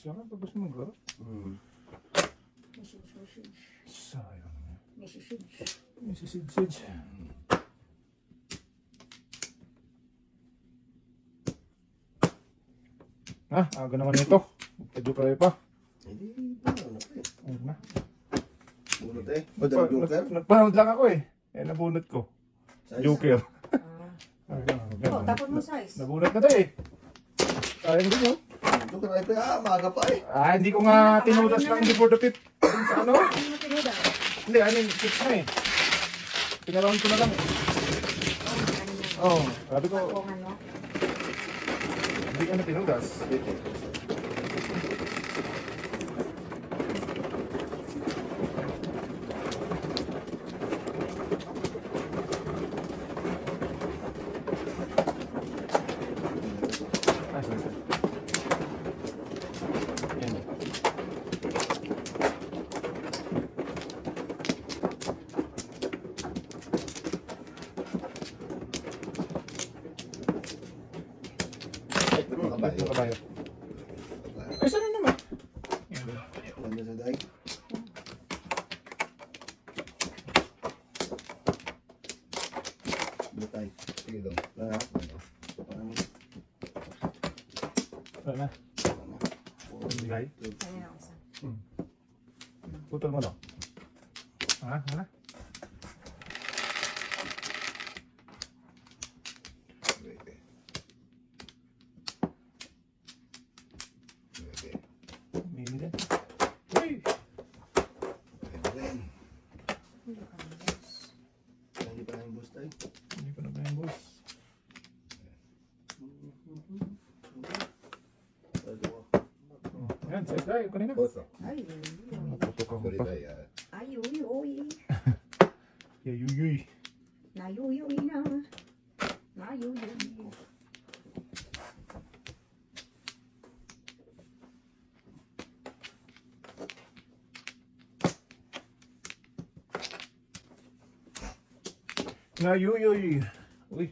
Siya ka, tapos mo maglaro. Misisid. Sayang. Misisid. Misisid-sid. Aga naman ito. Nagpa-joker pa. Hindi, ano pa eh. Ayun na. Bunot eh. O, dami joker. Nagpa-round lang ako eh. Nabunot ko. Joker. Oh, tapos mo size. Nabunot na to eh. Sayang din yun. Joker ay pa, maaga pa eh. Hindi ko nga tinudas lang before the pit. Sa ano? Ano mo tinudas? Hindi, pit na eh. Pinaround ko na lang. Sabi ko, Kung ano? hindi ko na tinudas. Kabayo. Ay, sana naman. Ano sa day? Butay. Sige dong. Wala na. Bigay. Kaya na isa. Putol mo daw. Wala. Mili din. Uy! Hindi pa yung boss tayo. Hindi pa na ba yung boss? Yan, size tayo kanina. Boss oh. Ay, Natutok ako Sorry pa. tayo. ay, uy. Yayuyuy. Nayuyuy na. Nayuyuy. Nayuyuy. Uy.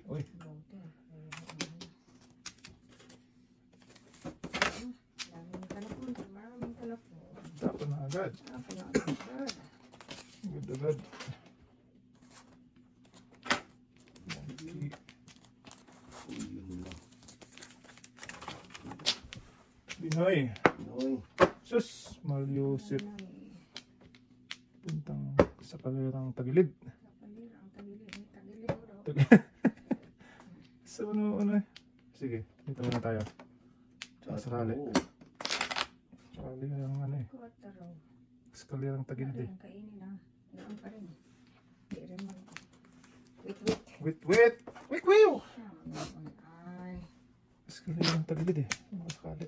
Maraming talapon. Tapon na agad. Agad. Binoy. Sus, Malyusip. Puntang sa kalirang tagilid. So, ano? Sige, dito muna tayo. Sakali. Sakali yung ano eh. Eskalirang tagilid eh. Kainin na. Noon pa rin. Di rin mag... Wait. Wait! Ay. Eskalirang tagilid eh. Mga sakali.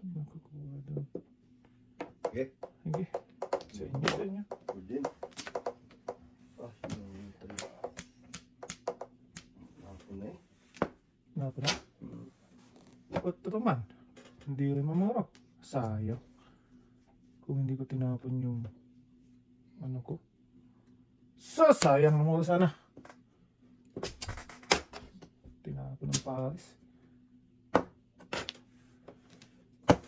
Nakukuha doon. Okay. Sige. Sa inyo. Din. Ako na eh. Napo na? Ba't ito man? Hindi rin mamurok. Sayang. Kung hindi ko tinapon yung ano ko. Sayang naman sana. Tinapon ng Paris.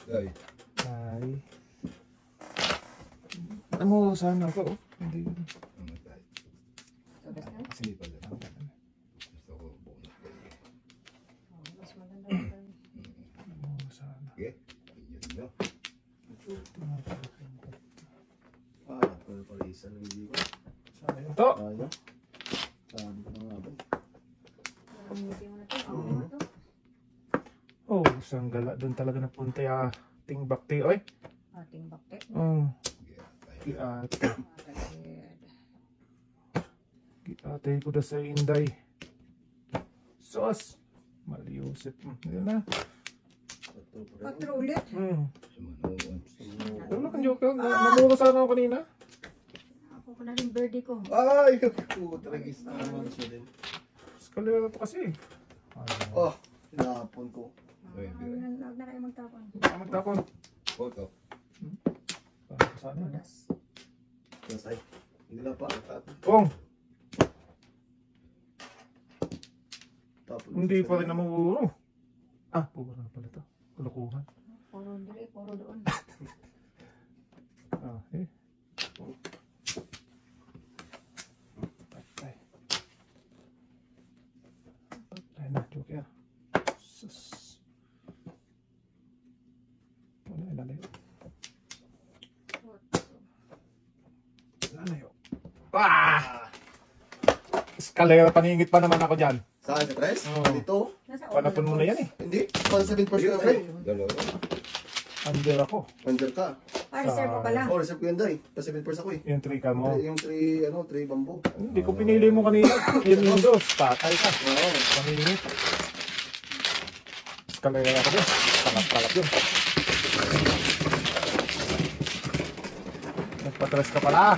Ay. Ano sana ako? Hindi. Ano tayo? Kasi Hindi pala. Gusto ko bonus kayo. Mas maganda yun. ano sana. Okay. Yun nyo. Pala isa lang hindi ko. Sayang to. Ano? Sabi ko na nga ba? Hindi mo na ito. Okay na ito. Oh, isang gala doon talaga napunta yung ating bakti. Oy. Ating bakte. Giate. Giate ko na sa Inday. Sos. Malyusip. Yan na. Patro ulit. Ano kang joke? Namuro sana ako kanina. Ako ko na rin birthday ko. Ay! Tragis na naman siya din. Eskalera to kasi. Oh! Tinapon ko. Huwag na kayo magtapon. Magtapon. Photo. Parang sana. Udas. Nasay. Hindi lang pa. Pong! Tapos, Hindi pa rin namumuro. Ah, puro na pala to. Kulukuhan. Puro dili, puro doon. Ah, eh. Patay. Patay na, Joker. Sus. Wala, ilalayo. Ilalayo. Ah! Eskalera, paningit pa naman ako dyan. Saan sa tres? Oo. Dito? Nasa Panapon mo na yan eh. Hindi. 1.7% na, pre. Dalawa. Under ako. Under ka. Ah, reserve mo pala. Oh, reserve ko yun, Day. Pa 7% ako eh. Yung trika mo. Yung 3 bamboo. Hindi ko pinili mo kanina. Yung Windows. Patay ka. Oo. Paningit. Eskalera ako dyan. Palap-palap yun. Nagpatres ka pala.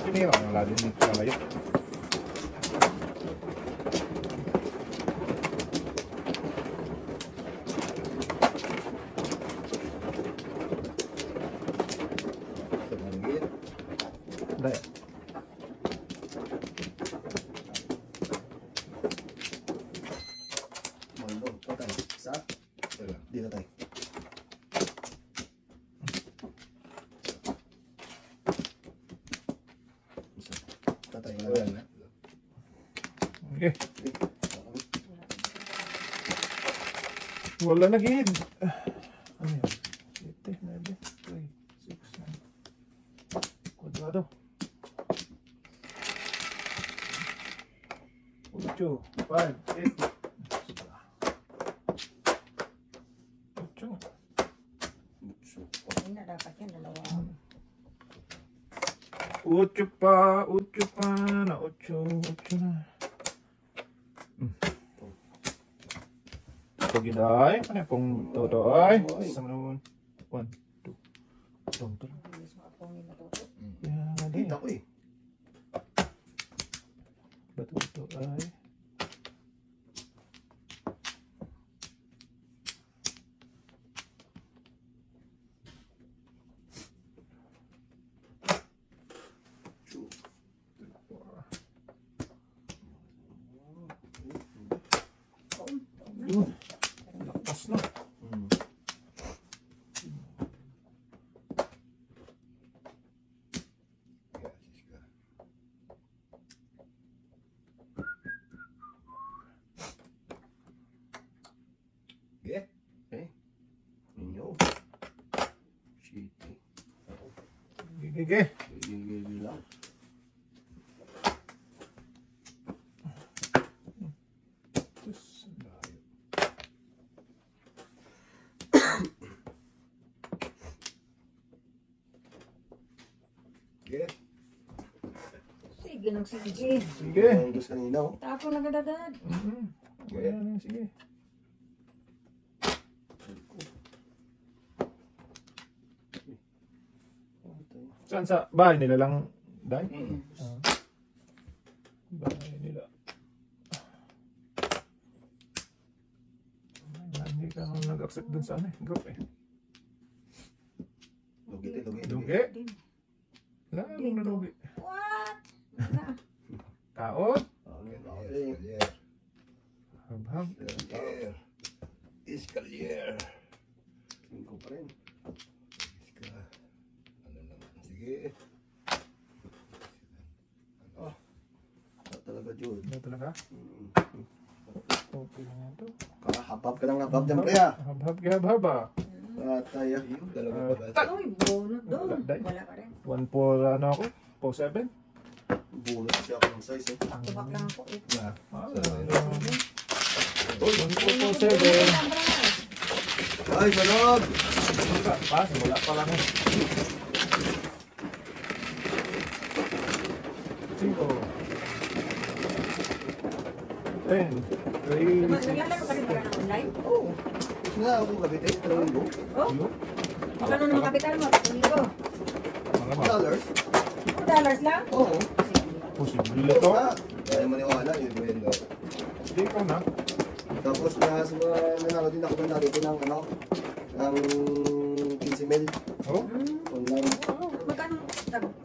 Pinira ko wala din dito kalayo. Sa banggit. Dahil. Mando. Patay. Isa. Dalawa. Dito tayo. Tatay nga. Wala na. Okay. Wala na gid. Ano yan? 7, 9, 3, 6, 9. Kwadrado. 8, 5, 8. 8. Hindi na dapat yan, dalawa. 8 pa na 8 na. Pagiday, ano pong toto ay? Sama naman. 1, 2. Tonto. Bilis mo akong matuto. Kaya nga din. Kita ko eh. Bato ito ay. Yun. Lakas na. Gasis ka. Okay. Ninyo. Shit. Gigi. Gigi lang. Diyos, ang layo. Okay. Sige, nagsige. Sige. Ang gusto kanina oh. Tapo na gadagad. Kaya na, sige. Saan sa bahay nila lang, Day? Ah. Bahay nila. Hindi ka nag-accept dun sa ano eh, group eh. Lugi tayo, lugi. Dugi? Din. Lalong nalugi. What? Na. Kaot? Okay. Escalier. Habhab. Escalier. Escalier. Tingin ko pa rin. Iska. Ano naman? Sige. Talaga, Jude. Ano talaga? Okay lang yan to. Habab ka lang habab dyan, pre ah. Habhab ka habhab ah. Patay ah. Yung dalawa pa ba? Uy, bunot doon. Wala, Day. Wala ka rin. 1 for ano ako? 4-7? Bunot siya ako ng size eh. Tubak lang ako. Eh. Na. Ah, Sorry. 1 for 4-7. Ay, manog! Wala pa lang eh. 5 10 3 Naglalaro ka rin pala ng online? Oo. Gusto na ako kabit eh. Dalawang linggo. Oh? Magkano naman kapital mo? Tuminggo. $2. $2 lang? Oo. Posible to. Kaya maniwala yun. Bueno. Hindi ka na. Tapos na sa mga nanalo din ako ng dito ng ano, ng 15 mil. Oh? Online.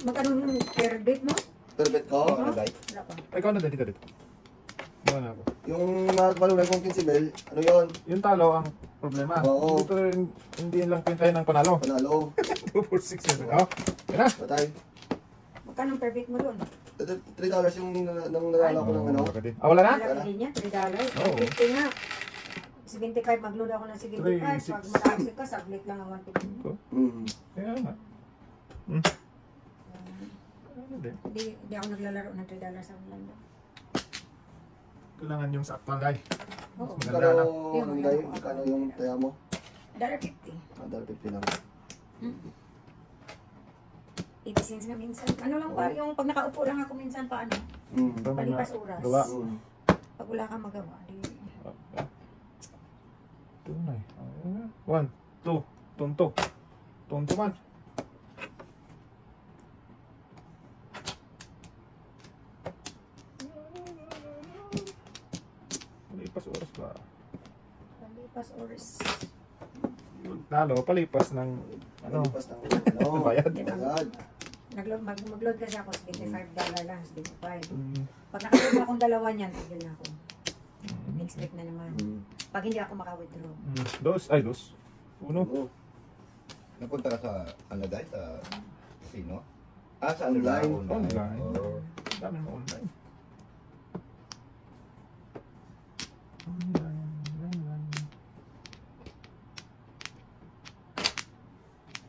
Magkano per date mo? Perfect ko. Ano guys? Wala pa. Ay, ikaw na dito. Wala na ako. Yung nakakalunay kong 15 mil, ano yun? Yung talo ang problema. Oo. Dito rin, hindi lang pintahin ng panalo. Panalo. 2, 4, 6, 7. Oh, yan na. Patay. Magkano per date mo doon? $3 yung nang nalala ko ng ano. Ah, wala na? Wala din yan, $3. Oo. 50 nga. 75, mag-load ako ng 75. Three, Pag six. mataksi ka, saglit lang ang 150. Kaya nga. Ano din? Hindi ako naglalaro ng $3 sa online. Kailangan yung sakto lang. Oo. Mas Kano, maganda na. anong dahil? Kano yung taya mo? $1.50. $1.50 lang. 80 cents nga minsan. Ano lang pa, yung pag nakaupo lang ako minsan pa ano, palipas oras. Gawa. Pag wala kang magawa, di... Tunay. 1, 2, tunto. Tunto man. Palipas oras ba? Palipas oras. Lalo, palipas ng ano? Palipas ng ano. Bayad. Bayad. Mag-load kasi ako, $75 lang, 75. Mm. Pag nakaload akong dalawa niyan, tigil na ako. Next week na naman. Pag hindi ako maka-withdraw. Dos. Uno. Oo. Napunta ka sa ano guys? Sa casino? Ah, sa ano Online. lang? Online. Oh. Dami mo online.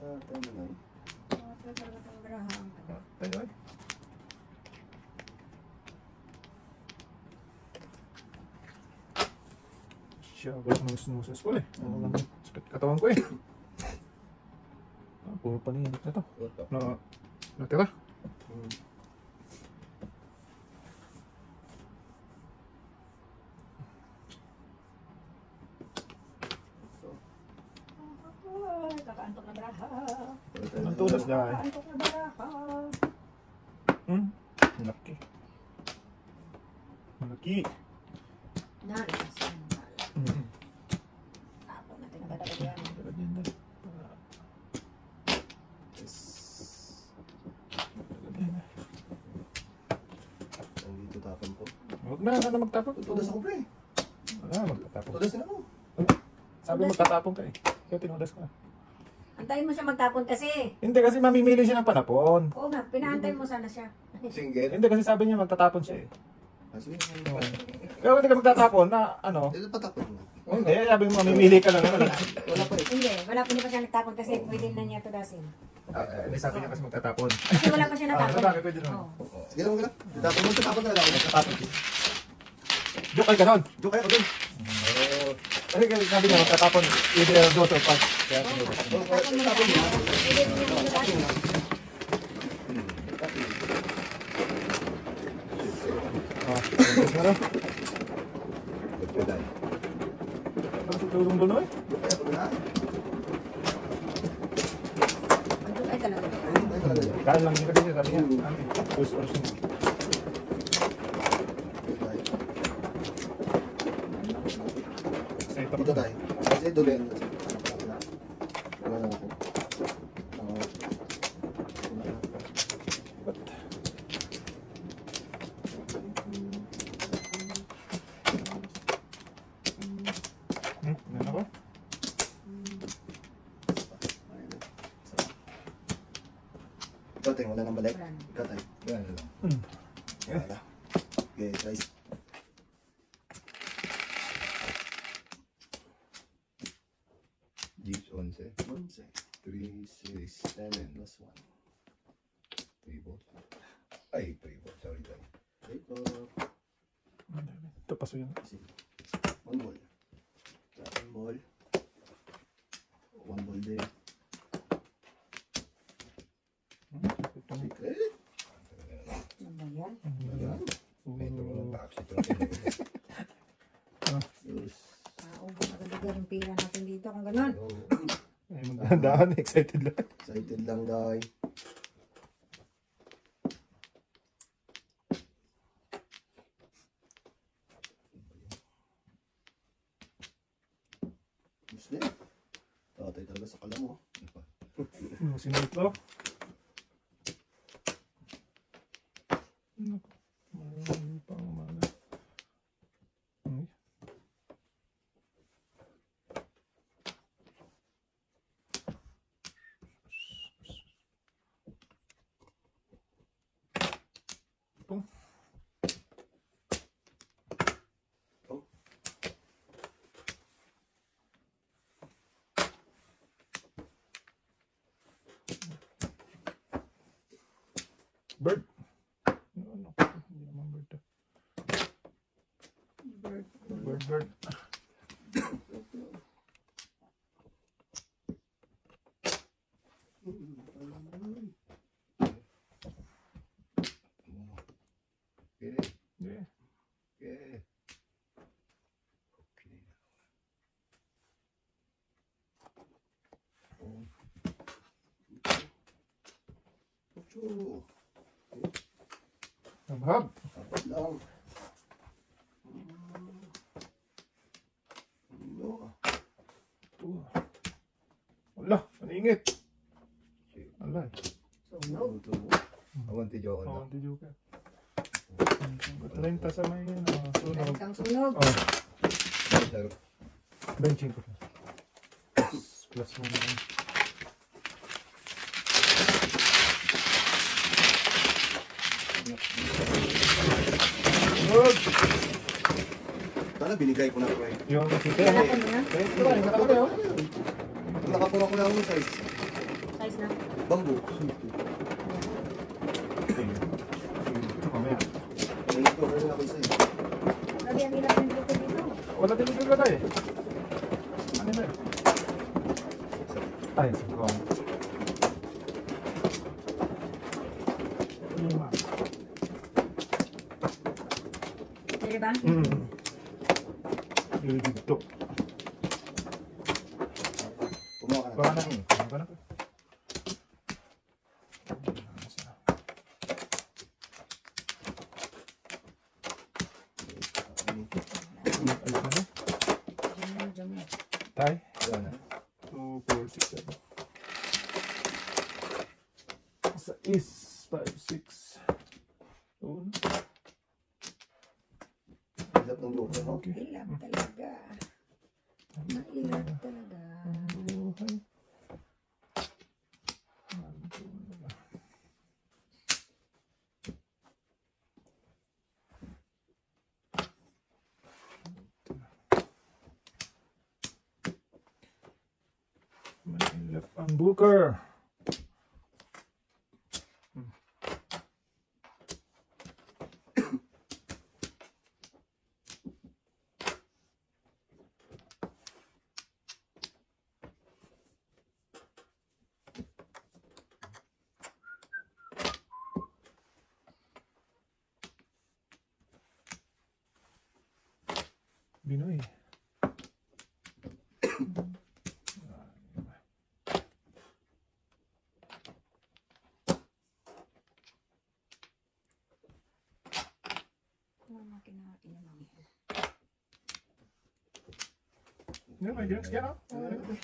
Tama na yun. Tayo ay. Siya, wala ko ng snuses ko eh. Wala nang sakit katawan ko eh. Puro paninit na to. Natira. Kakaantok na baraha. Ang tulas dahil. Kakaantok na baraha. Malaki. Malaki. Narikas yan. Tapos natin ang badagad yan. Dito tapon ko. Huwag na magtapon. Tudas ako pre. Wala, magtatapon. Tudas din ako. Sabi magtatapon ka eh. Kaya tinudas ka. Antayin mo siya magtapon kasi. Hindi kasi mamimili siya ng panapon. Oo nga, pinaantay mo sana siya. Single? Hindi kasi sabi niya magtatapon siya eh. Sige. Kaya hindi ka magtatapon na ano. Dito patapon mo. Hindi, sabi mo mamimili ka lang. Ano, Wala pa eh. Hindi pa siya nagtapon kasi pwede na niya tudasin. Hindi sabi niya kasi magtatapon. Kasi wala pa siya natapon. Bakit pwede naman? Oo. Sige lang, lang. Tapon mo, tapon talaga ako. Magtatapon. Joke ay ganon. Joke kayo, dun. Kasi sabi niya magtatapon. Either dos or pass. Kaya tinudas. Tapon mo na. Pwede mo niya tudasin. Tinudas na rin. Good to die. Ang tutulong doon eh. Joke kayo, pag na. Ang ay talaga. Ay, talaga yun. Kaya lang din kasi sabi niya. Dos or pass. Dito tayo. Kasi doon yun. Wala na ako. Ano ko? Ikaw tayo, wala nang balik. Wala na. Ikaw tayo. Yan lang. Wala. Okay, guys. Jeeps 11. 3, 6, 7, plus 1. 3 volts. Ay, 3 volts. Sorry tayo. Okay, po. Ito paso yun. One ball. One ball. One ball din. Secret. Ano ba yan? Ito mo ng box. Ito ng Yes. Ubus agad-agad yung pira natin dito kung gano'n. Ay, magandaan. Excited lang. Excited lang, guys. Gusto niya. Tatay talaga sa kala mo. Sinito. Marami pang umaga. Ay. Pum. Bird. Ano? Hindi naman bird to. Bird. Okay. Yeah. Okay. Ocho. Nabhab. Apat lang. No. Wala, maningit. Wala. Sunog. Awan ti Joko na. Oh, di joke. 30 sa may sunog. Kang sunog. Oh, Sir, benching ko. Plus 1 naman. Good. Sana binigay ko na ko eh. Yung kita. Lalaki mo na. Ito ba? Nakaka ba yun? Nakapura ko na ako ng size. Size na. Bamboo. Ito mamaya. May ito na ako isa eh. Grabe ang hirap ng grupo dito. Wala din ito lagay. Ano na yun? Ay, sige. Sige ba? Yung dito. Kumuha ka Baka na. na. Baka na. Diyan. Tay? yan na. 2, 4, 6, 7. Sa is 5, 6. Hilap ng grupo, no? Okay. Ilap talaga. Mailap talaga. Buhay. Mailap ang Booker. Binoy. Yan, may drinks yan, no?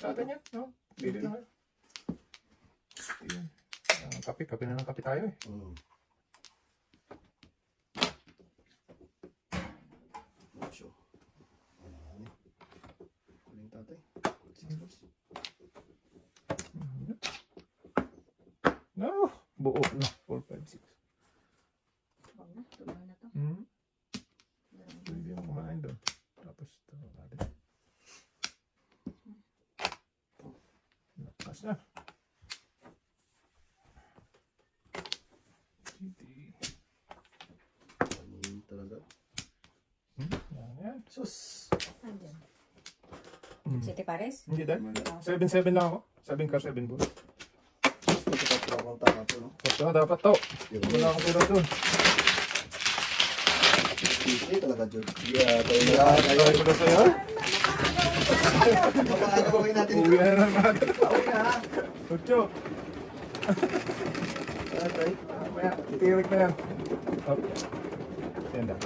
Tatay yan, no? Pili na kayo. Yan. Kape na ng kape tayo eh. Ocho. Kuling tatay. No, buo na. 4, 5, 6. Huwag na, tuloy na to. Pwede mo kumain doon. Tapos ito natin. Lakas na. City. Ano talaga? Yan. Sus. Andyan. Mm. City Pares? Hindi dahil. 7-7 lang ako. 7 ka 7 ball. Ito kapura akong taka po, no? Tapos dapat to. Wala akong pira doon. Easy talaga, Jod. Yeah, tayo na. Tayo ko na sa'yo. Mapakain ko kayo natin. Uwi na ng mga. Pauwi na, ha? Ocho. Tatay. Mamaya, itirik na yan. Okay. Yan daw.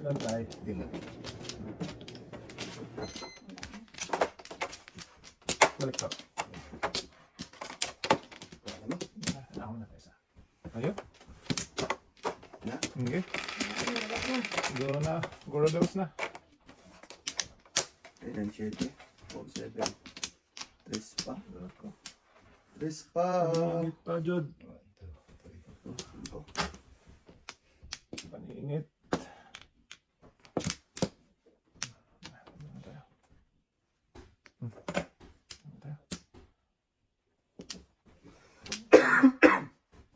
Ilan tayo? Hindi na. Balik ko. Ako na tayo sa. Ayun. Na? Okay. Siguro na. Siguro daws na. 9, 7, 4, 7. 3 pa. Ako. 3 pa. Paningit pa, Jod. 1, 2, 3. Paningit.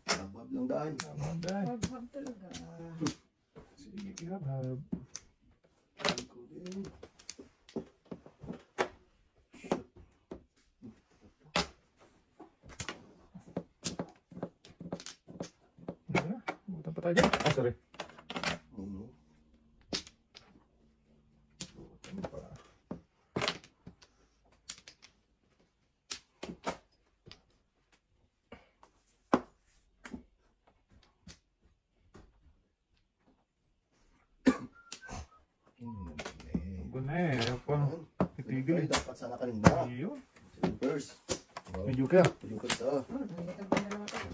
Labab lang dahil. Amanday. Wag talaga. Sige, kirabab. Ko din. Ano na? Butan pa tayo dyan. Ah, sorry. Ano? Butan pa. Bukan eh. Apa? Ay, Itigil. dapat sana kanina. Ayun. First. Medyo kaya. Yung kansa.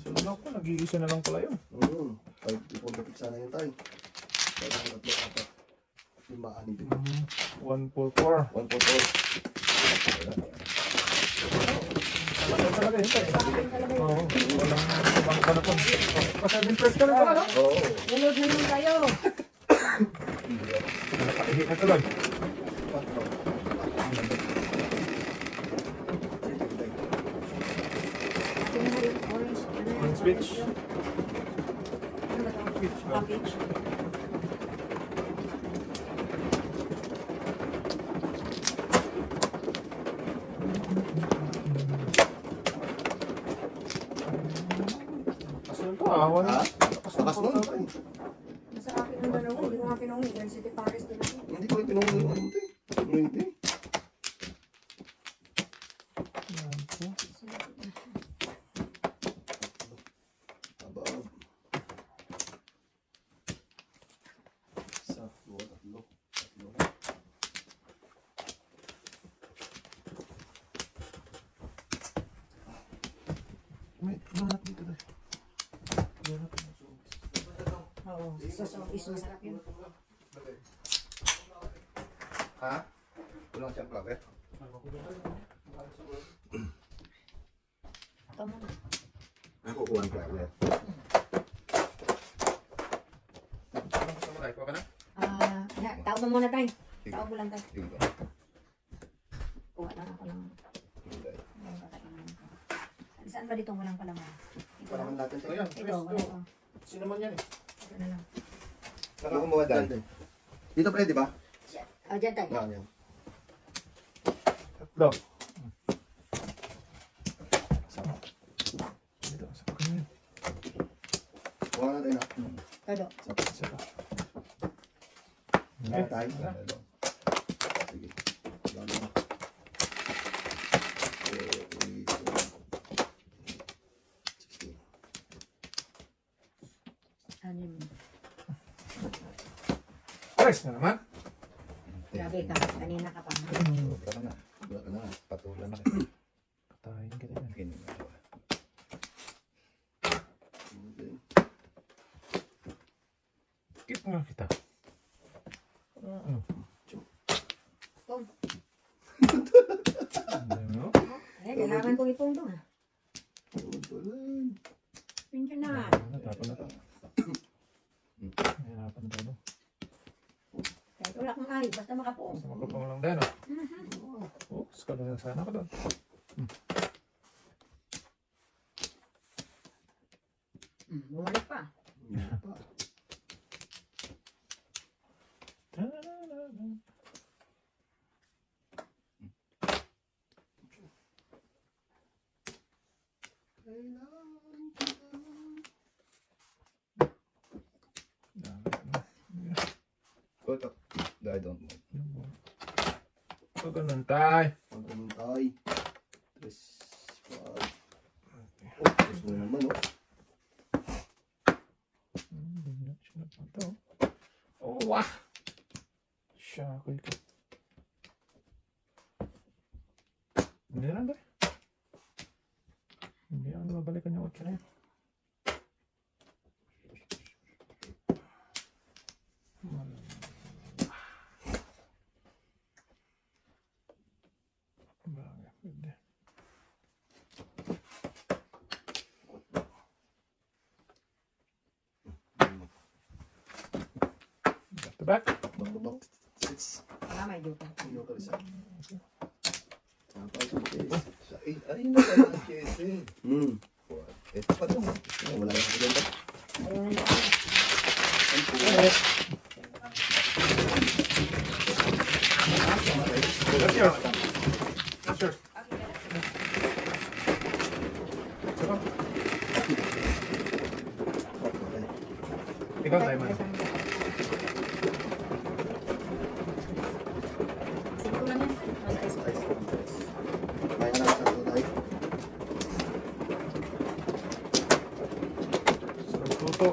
Sunod ako. Nag-iisa na lang pala yun. Ay, ipon-tapit sana yun tayo. Kaya ang 3, 4, 5, 6 din. 144. 1, 4, 4. Talaga yun tayo. Oo. Walang ibang panapon. Pa-7 first ka lang pala, no? Oo. Ulod na naman tayo. Nakaihi na tuloy. Atin na yung orange. Ano yan? Orange peach. Ano ba ito? Peach, Ah, peach. Asan to ah? Wala. Ha? Lakas nun. Nasa akin ang dalawa. Hindi ko nga pinungi. Dahil City Paris din ako. Hindi ko rin pinungulo yung ano mo tayo. Hindi. Abab. Isa, 2, 3. 3. May donut dito tayo. Donut. Oo. Sa office masarap yun. Ha? Walang siyang flower? Ito muna. Ako kuha ang flower. Anong gusto mo tayo? Kuha ka na? Tao mo muna tayo. Sige. Tao mo lang tayo. Sige ba? Kuha lang ako ng Sige tayo. ng kakainan ko. Saan ba dito walang palaman? Ito lang. Panaman natin Ito tayo. yan. Ito, wala ko. Sino man yan eh? Ito na lang. Saka kumuha dahil. Dito pwede ba? Dyan tayo. Yan. Tatlo. Sama. Dito. Sama ka na yan. Kuha na tayo na. Todo. Isa pa. Kuha na tayo. Wala. Sige. Lalo na. Anim. Alis na naman. Grabe ka. Kanina ka pa. Sobra ka na. Wala ka na. Patulan na kita. Patayin kita yan. Ganyan na ako. Skip nga kita. Ano? Pong. Ano? Ay, kailangan kong ipong doon. Tulan. Pinsan na. Natapon na to. Nahirapan tayo. Kahit wala kang ay, basta makapoong. Basta magkapang lang din oh. Oh, skala na sana ka doon. Bumalik pa. Yan pa. Go to. I don't know. So, ganun tayo. Pagkamuntay. 3, 5. Oh, gusto na naman, oh. Oh, wah! Shackle ka. Hindi na ba? Hindi na mabalikan yung 8 na yan. Bagay, pwede. Back to back. Back. 6. Wala, may dupa. Yung isa. Tapos, Sa 8. Ay, na tayo ng chese. Ito pa lang. wala na ako dyan. Ayun na. That's yours. That's yours. Saka. Ikaw tayo man. Sige ko lang yan. Mas ice. Kaya na sa ito tayo. Sarap tuto.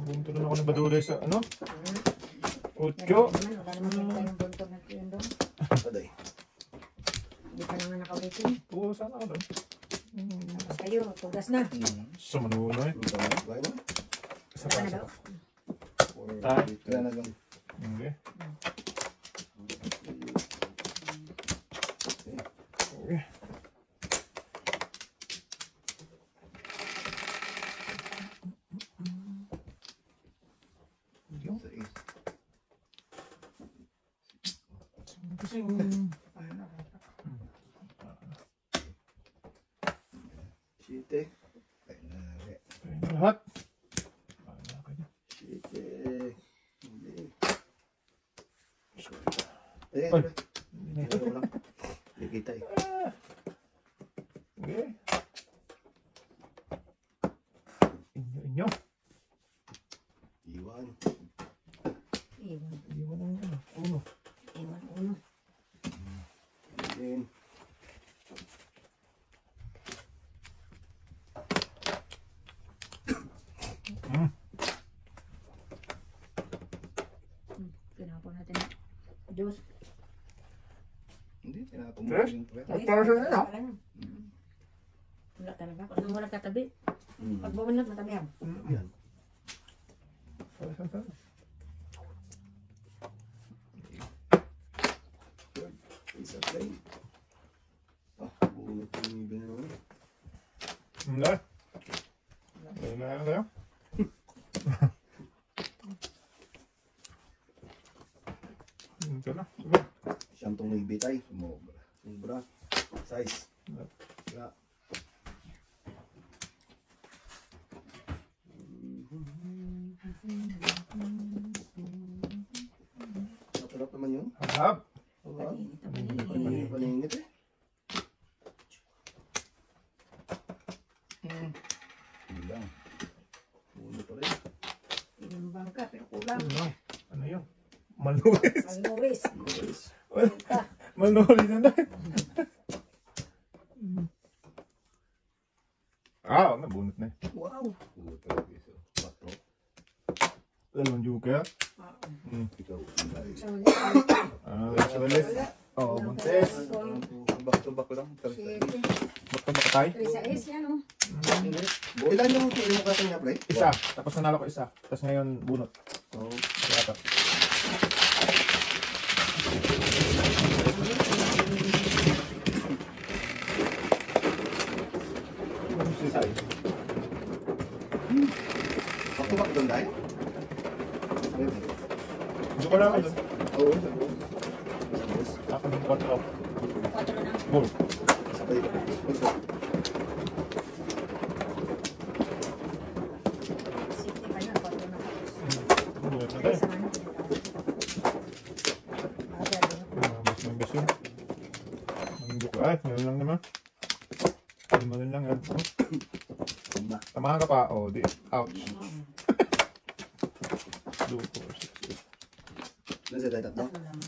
Bunto na ako ng badulay sa ano? Otyo. Wala naman yung buntog na yun doon. Aday. Hindi pa naman nakawitin. Oo, sana ka doon. Tapos kayo, tugas na. Sa manuno eh. Kaya na. Isa Wala pa, na isa daw. pa. Tayo. Kaya na lang. Okay. Okay. Yung Sa 8. kasi Siyete. Kaya na. lahat. Wala ka dyan. Siyete. Hindi. Ay. Ito ko lang. Hindi kita eh. Okay. Inyo. Iwan. Iwan. Iwan ang ano. Uno. Iwan. Uno. Then, Pinapon natin. Juice. Hindi, tinapon mo Fresh? yung press. Ay, para sa inyo. Wala talaga. Kung wala katabi. mm. Pag bumunot, matabi yan. Yan. Isa play. Bunot yung gano'n. Hindi. Wala na kayo. Ito na. Sige. Siyang tong nagbitay. Sumobra. Sobra. Size. Ya. Masarap naman yun. Hab. Sarap. Paninit. Paninit eh. Hindi lang. Bunot pa rin. Inumbang ka, pero kulang. Ano yun? Maluwis. Maluwis. Yes. Maluwis na dahil. Nabunot na eh. Wow. Puro talaga isa. Patro. Dalawang joker. Ikaw. So, Sa balis. Oo, buntes. Back to back lang. Bakto ba katay? 3 sa is, yan o. Ilan yung kilo mo kasi nga, pre? Isa. Tapos nanalo ko isa. Tapos ngayon bunot. Oh. Kaya Ako ba doon dahil? gusto ko lang doon. Oo. Ako ng 4 off. 4 na. Goal. Sabay. Safety pa yan, 4 na. Bunot na Kaya tayo. sa ano, Mas may beso. Hindi ko. Ay, meron lang naman. Meron lang yan. Tamahan ka pa. Oh, di. Ouch. 2, 4, 6, 8. Nasa tayo tatlo? tatlo lang.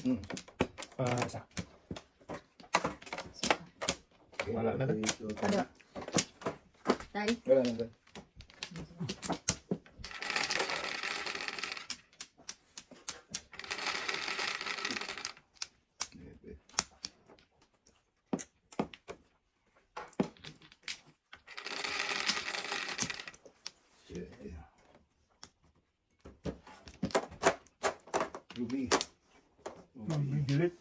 Hmm. Isa. Wala na lang. Ano? Tay? Wala na ba? Ruby. Gilit.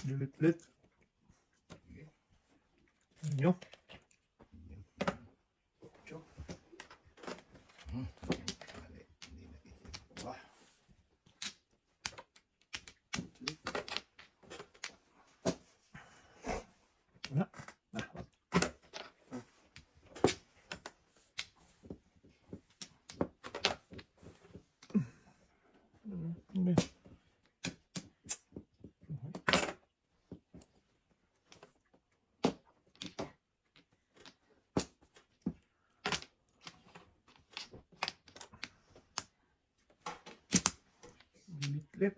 Gilit-lit. Nyo. Wala. Hindi. Gilit-lit.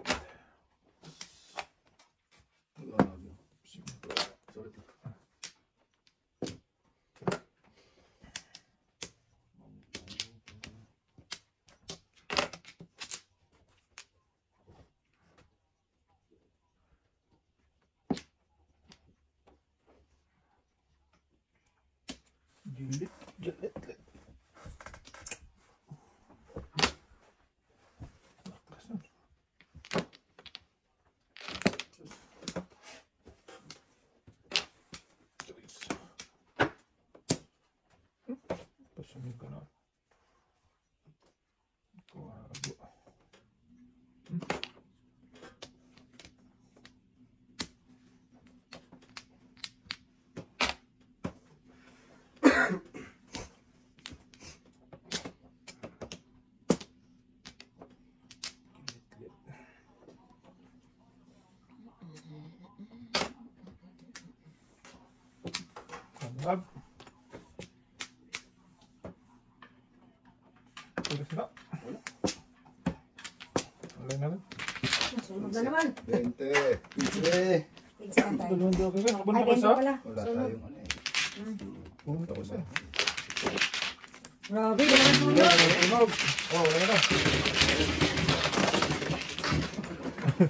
Sorry. Gilit-lit. Pasunod ka na. Gago. Tanggap. Ulit na. Wala na lang. Sunog na naman. 20. Tigsa lang tayo. Dalawang daw kayo. Ay, Nakabunta ka ganito sa? pala. Wala Sunog. tayong ano eh. Pumunta ko sa. Grabe, naman sunog. Tunog. Oh, wala na.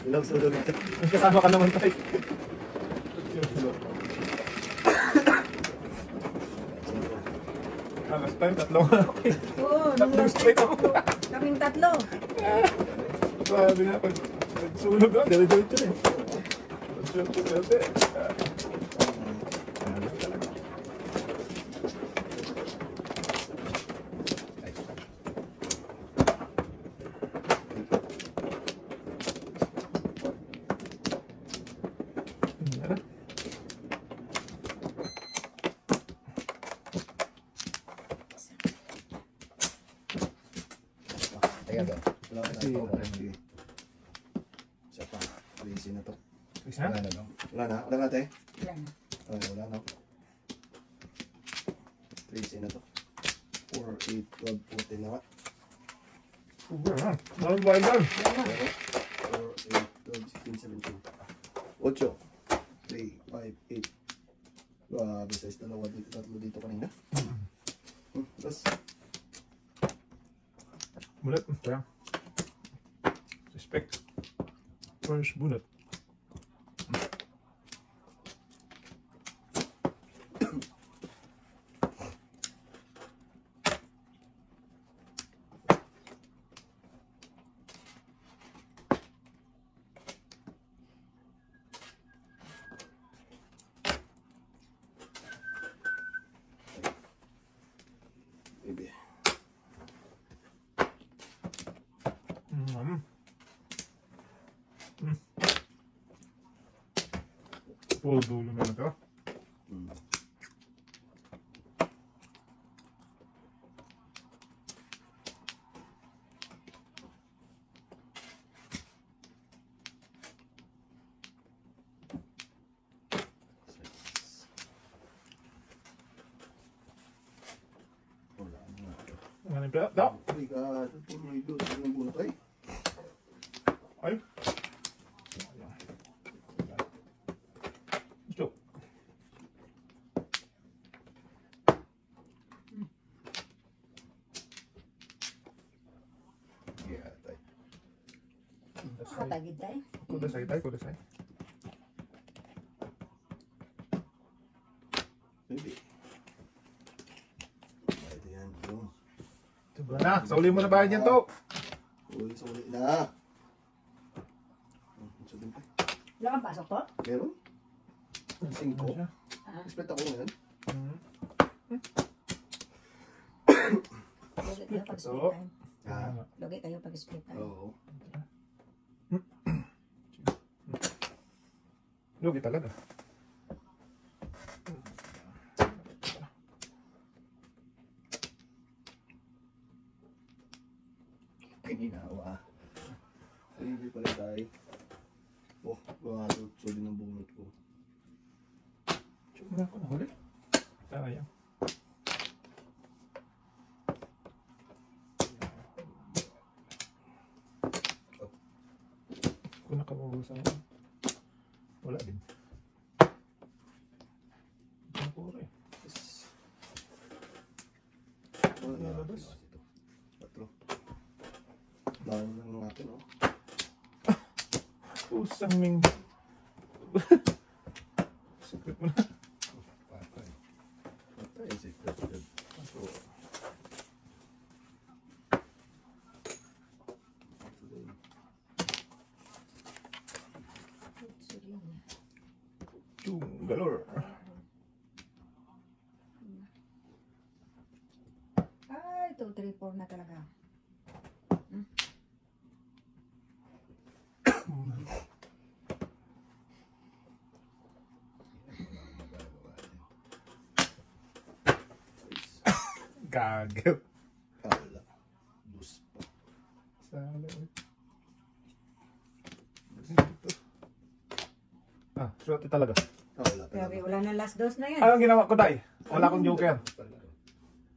Ilang sunod ito. Kasama ka naman tayo. Last time, tatlong ako eh. Oo, nung Tatlong last straight time, ako. kaming tatlo. Sabi nga, pag nagsunog ako, dire-diretso na eh. Swerte. Ayan ba? Wala na Kasi- ito. Isa pa. Easy na to. Isa? Wala na no? Wala na? Wala na tayo? Wala na. Wala na. 3 na to. 4, 8, 12, 14 na nga. Ano ba yan? 4, 8, 12, 16, 17. 8. 3, 5, 8. Grabe size. Dalawa dito, tatlo dito kanina. Tapos, Bulat. Kaya. Suspect. First bullet. baby. Puro dulo na ito. Wala na. Ano yung pala? Daw. Ay, God. Puro ito. Sige ng bunot ay. Ay. Ito. Yeah, tay. Katagid tayo. Kudasay tayo, kudasay. Hindi. Ito yan. Yung. Sobra na. Sa uli mo na bayad yan to. Uli sa uli na. Sabihin pa. Wala kang pasok to? Meron? 5. Siya. Expect ako ngayon. Logi kayo pag split So, time. Ah, Logi kayo pag split time. oo. Lugi talaga. Ginawa. Hindi pala tayo. Oh, suli ng bunot ko. Wala ko nahuli. Sayang. Kung nakabubusan mo. Wala din. Ang puro eh. Wala na. Lalabas. 4. Dahil lang natin, oh. Pusang ming. Secret mo na. Patay. Patay, secret. Chung galore. Ay, 2, 3, 4 na talaga. Gagel. Kala. Bus pa. Sala. Ah, swerte talaga. Ah, wala Grabe, talaga. wala na last dose na yan. Anong ginawa ko, Day? Wala akong joker.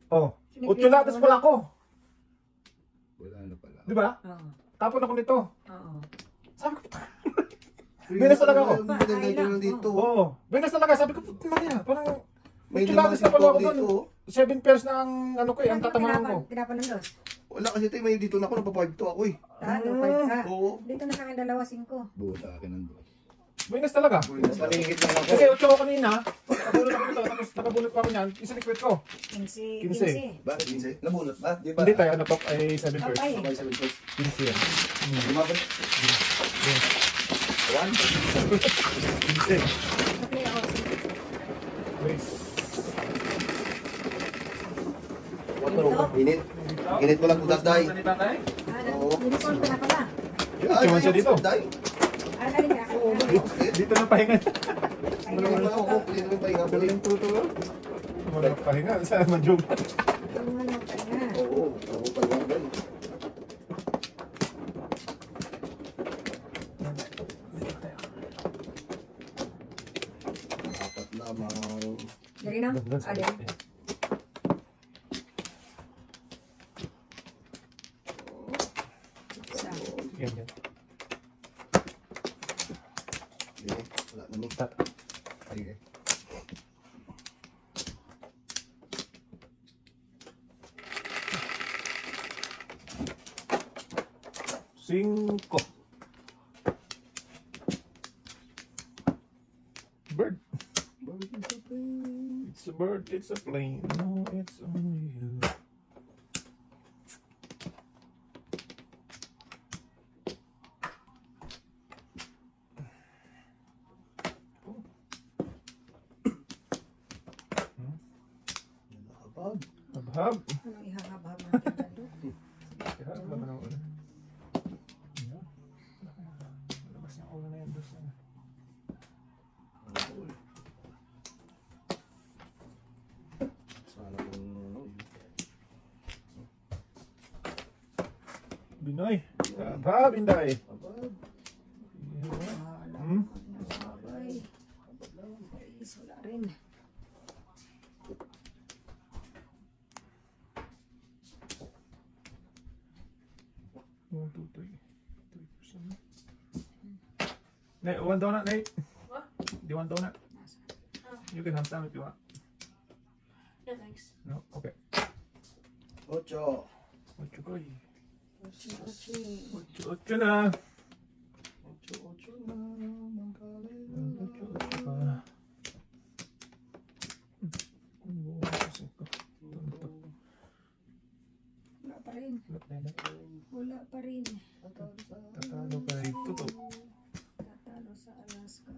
Oh. Utsuladas pala ako. Wala na pala. Di ba? Oo. Tapon ako nito. Oo. Sabi ko, binas talaga ako. Binigay ko lang dito. Oo. Binas talaga. Sabi ko, puti Maria. Parang May utsuladas limasip na pala ako dito, doon. oh. 7 pairs na ang ano ko eh, ang tatamahan ko. Tinapan ng dose. Wala kasi tayo, may dito na ako, nagpa-5 to ako eh. Talo, 5 ka. Oo. Dito na sa akin, 2, 5. Buo sa akin ng dos. Binas talaga. Malingit lang ako. Kasi 8 ako kanina. Nakabunot ako dito. Tapos nakabunot pa ako niyan. Isa liquid ko. 15. 15. Bakit? Nabunot ba? Di ba? Hindi tayo, ano to, ay 7 pairs. Ay. Sabay sa Windows. 15 yan. Lima ba? One? 15. Okay, ako. Please. Init. Init mo lang butas, Day. Oo. Uniform ka na pala. Iwan siya dito. Day. Galing ka. Dito na pahinga. Ano naman ako? Hindi naman pahinga po Galing tuto. Wala pahinga. Saan man-joke. Oo. Ako pa lang, Day. Apat lamang. Dari na? Alin? Isa. Yan, yan. Okay. Wala na ni. Sige. Cinco. Bird. It's a bird, it's a plane. No, it's only you. Nakabag. Habhab. Anong ihahab-hab natin dito? Kaya, wala na ulo. Yan. Labas niya ulo na yan. Dos na. Sana kung ano. Binoy. Habhab, Inday. Abag. Hmm? Ay. Ay, wala rin. One, two, three. 3%. Nate, one donut, Nate. What? Do you want donut? Oh. You can have some if you want. Yeah, thanks. No? Okay. 8. 8 ko eh. Ochi, ochi. 8 na. 8 na. Magkalala. 8 pa. Wala pa rin. Wala pa rin. Tatalo ka rito to. Tatalo sa Alaska.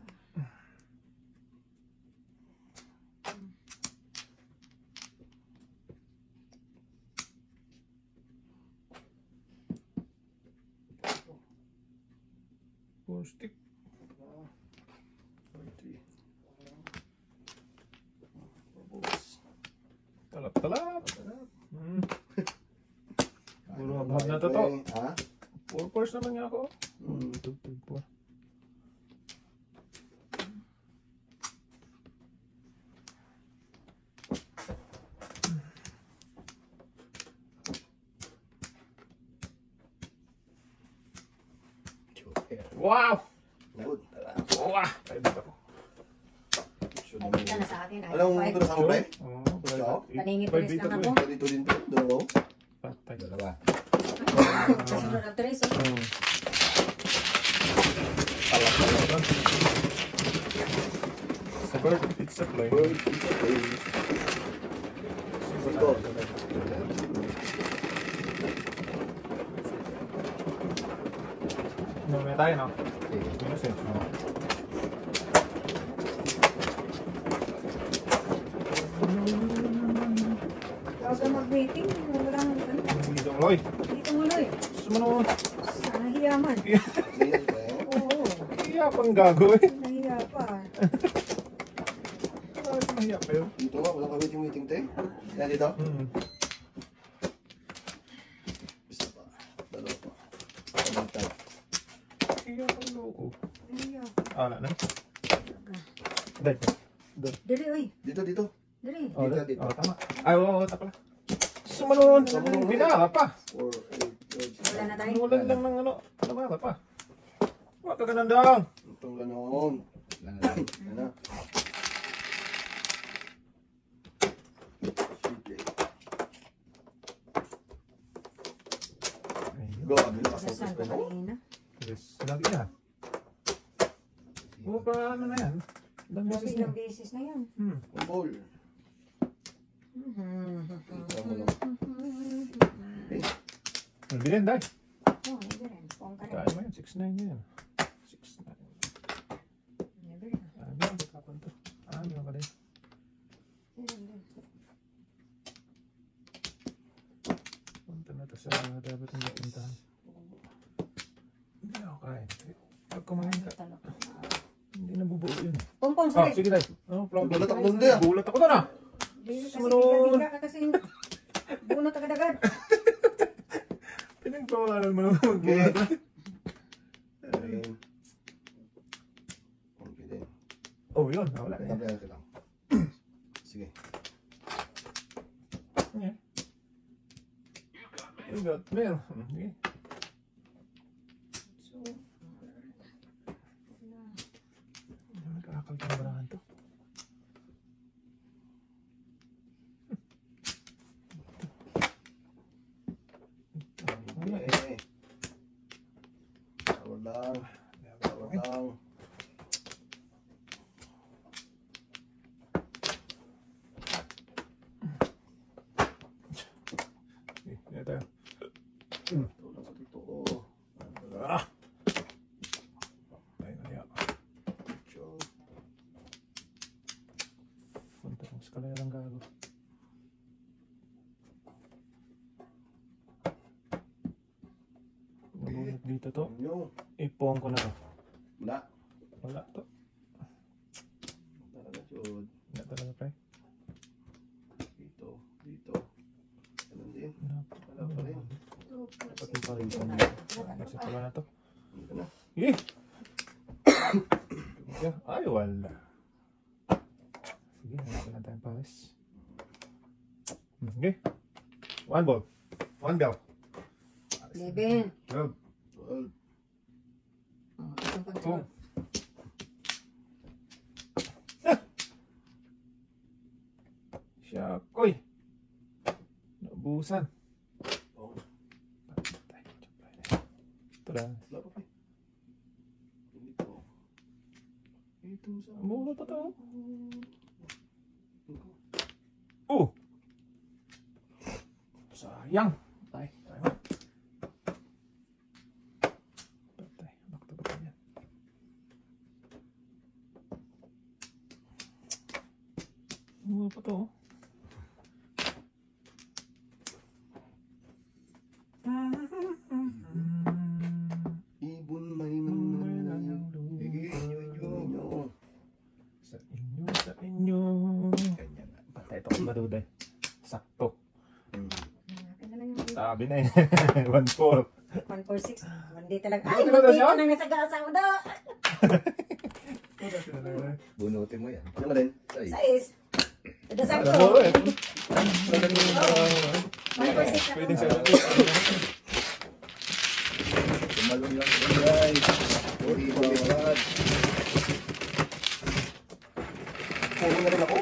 Four stick. 30. Talap-talap. Puro abhag na to to. Ha? 4 pours naman nga ako. 4. Wow! Good. Wow! Ay, dito ko. Pupunta na sa akin. Anong ito na sa pre? Oo, Ikaw? Paningit-inis lang ako. Dito din to. Dalawa. Patay. Dalawa. Kasunod ang tres. Oh. Talap-talap lang. Sa bird, it's a plane. Bird is a plane. Ito. May tayo, no? Okay. Minus eh. Oo. Huwag ka mag-waiting. Walang ano. Dito, Loy. Dito mo Loy. Sumunod. Nahiyaman. Ganyan pa eh. Oo. Iya pang gago eh. Nahiya pa. Mahiya pa yun. Dito nga, walang ka-waiting te. Yan dito. Isa pa. Dalawa pa. Pagkantay. Iya pang loko. Nahiya. Wala na. Dahil. Dali oy. Dito, dito. Dali. Oh, Dito, dito. dito. Oh, tama. Ay, oo, tapa lang. Sumunod. Binara pa. 4, 8, 12. Wala na tayo. Nulan lang ng ano. Namara pa. Huwag ka ganandang. Itong ganon. Lang lang. Yan na. Sige. Go, abila ka. Nasaan ka kanina? Yes. Lagi yan. Oo, pa ano na yan. Ilang beses na. Ilang beses na yan. Ball. Ito mo lang. Bilhin, dahil. Oo, hindi rin. Pong ka rin. Kaya mo yan. 6'9 yan. 6'9. Never rin. Ano yan? Kapag to. Ano ka din? Punta na to sa dapat hindi puntahan. Hindi ako kain. Pag kumain ka, hindi nabubuo yun. Pong, Ah, sorry. sige dahil. Oh, problem. Gulat ako doon din. Gulat ako doon ah. Kasi Sumunod. bigla ka kasi bunot agad-agad. Pinagpawalan mo naman magbulat ah. Okay. Okay din. Oh, yun. Wala na yan. Tabayan ka lang. Sige. Yeah. You got mail. Okay. So, Nagkakakalbarahan to. Wala eh. Okay. Tawag lang. Tawag lang. Okay, yan tayo. Tulong sa dito. Ah! Tayo na yan. Punta kong skalaya lang gago. Magulat dito to. Yung. Ipong ko na to. Wala. Wala to. Talaga, Jod. Wala talaga pre. Dito. Dito. Ganun din. Wala Wala pa rin. Dapat yung pa rin ito. Kasi pala na to. Dito na. Eh! Ay, wala. Sige, hanapin na tayong pares. Okay. One ball. One bell. 11. 12. 12. Oh, itong pag Boom. Siyakoy. Naubusan. Oo. Ito lang. Wala pa pa eh. Ito. Ito sa... Mura pa to. Ito. Oh! Sayang. Patay. Patay mo. Patay. Back to back yan. Mura pa to. Ibon may manang. Sige, inyo. Sa inyo, sa inyo. Ganyan na. Patay ito kay Maduday. Sakto. Akin na lang yung Sabi na eh. 1-4. 146. Hindi talaga. Buti Ay, na hindi siya? ka nang nasagasa ko na. Bunutin mo yan. Ano nga din? Say. Sais. Dadasal ko. Ano eh. 146 ako. Pwedeng sa Tumalong lang ko guys. Puri, puri, puri. Puro na rin ako.